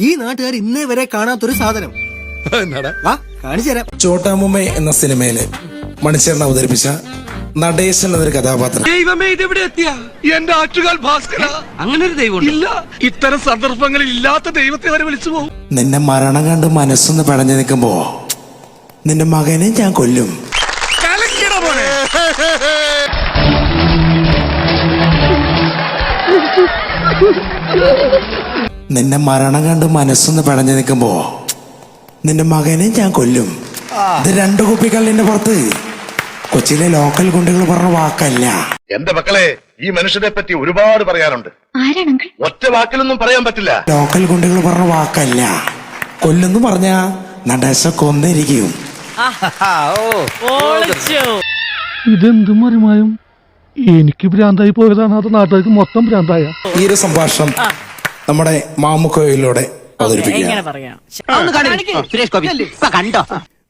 ഈ നാട്ടുകാർ ഇന്നേ വരെ കാണാത്തൊരു സാധനം കാണിച്ചു തരാം. ചോട്ടാമുമ്മ എന്ന സിനിമയില് മണിച്ചേരൻ അവതരിപ്പിച്ച നടേശൻ എന്നൊരു കഥാപാത്രം. ദൈവമേ, ഇതെവിടെ എത്തിയ എന്റെ ആറ്റുകാൽ ഭാസ്കര. അങ്ങനെ ഒരു ദൈവം ഇല്ല. ഇത്തരം സന്ദർഭങ്ങളിൽ ഇല്ലാത്ത ദൈവത്തെ വരെ വിളിച്ചു പോകും. നിന്നെ മരണം കണ്ട് മനസ്സൊന്ന് പിടഞ്ഞു നിൽക്കുമ്പോ നിന്റെ മകനെ ഞാൻ കൊല്ലും. നിന്നെ മരണം കണ്ട് മനസ്സൊന്ന് പിടഞ്ഞു നിൽക്കുമ്പോ നിന്റെ മകനെ ഞാൻ കൊല്ലും. ഇത് 2 കുപ്പിക്കള്ളിന്റെ പുറത്ത് കൊച്ചിയിലെ ലോക്കൽ ഗുണ്ടകൾ പറഞ്ഞ വാക്കല്ല. എന്റെ മക്കളെ, ഈ മനുഷ്യനെ പറ്റി ഒരുപാട് പറയാനുണ്ട്. ഒറ്റ വാക്കിലൊന്നും പറയാൻ പറ്റില്ല. ലോക്കൽ ഗുണ്ടകൾ പറഞ്ഞ വാക്കല്ല. കൊല്ലെന്ന് പറഞ്ഞ നടേശ കൊന്നിരിക്കും. ഇതെന്ത് മറിമായും എനിക്ക് ഭ്രാന്തായി പോയതാണ്, അത് നാട്ടുകാർക്ക് മൊത്തം ഭ്രാന്തായ. ഈ ഒരു സംഭാഷണം നമ്മുടെ മാമുക്കോയിലൂടെ അവതരിപ്പിക്കുക.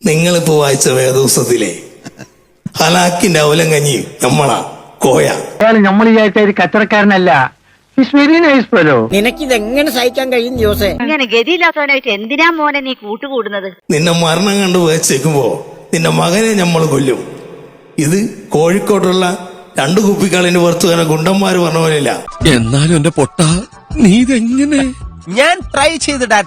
നിങ്ങളിപ്പോ വായിച്ച വേദോത്സവത്തിലെ ഹലാക്കിന്റെ അവലം കഞ്ഞി നമ്മളാ കോയ. നമ്മൾ ഈ ആയിട്ട് ഒരു കച്ചറക്കാരനല്ല. നിനക്കിതെങ്ങനെ സഹിക്കാൻ കഴിയും ജോസേ? ഇങ്ങനെ ഗതിയില്ലാത്തവനായിട്ട് എന്തിനാ മോനെ നീ കൂട്ടുകൂടുന്നത്? നിന്നെ മരണം കണ്ട് വേച്ചേക്കുമ്പോ നിന്റെ മകനെ നമ്മൾ കൊല്ലും. ഇത് കോഴിക്കോട്ടുള്ള 2 കുപ്പിക്കാളിന് പുറത്ത് തന്നെ ഗുണ്ടന്മാര് പറഞ്ഞ പോലെയില്ല. എന്നാലും എന്റെ പൊട്ട, നീ ഇതെങ്ങനെ? ഞാൻ ട്രൈ ചെയ്തിടാ.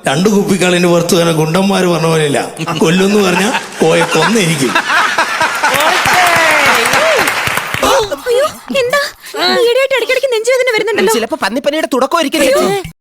2 കുപ്പിക്കാളിന് പുറത്ത് തന്നെ ഗുണ്ടന്മാര് പറഞ്ഞ പോലെയില്ല. കൊല്ലുന്ന് പറഞ്ഞ കോയ കൊന്നിരിക്കും. എന്താ ഈയിടെയായിട്ട് ഇടയ്ക്കിടയ്ക്ക് നെഞ്ചുവേദന വരുന്നുണ്ടല്ലോ. ചിലപ്പോ പന്നിപ്പനിയുടെ തുടക്കമായിരിക്കും.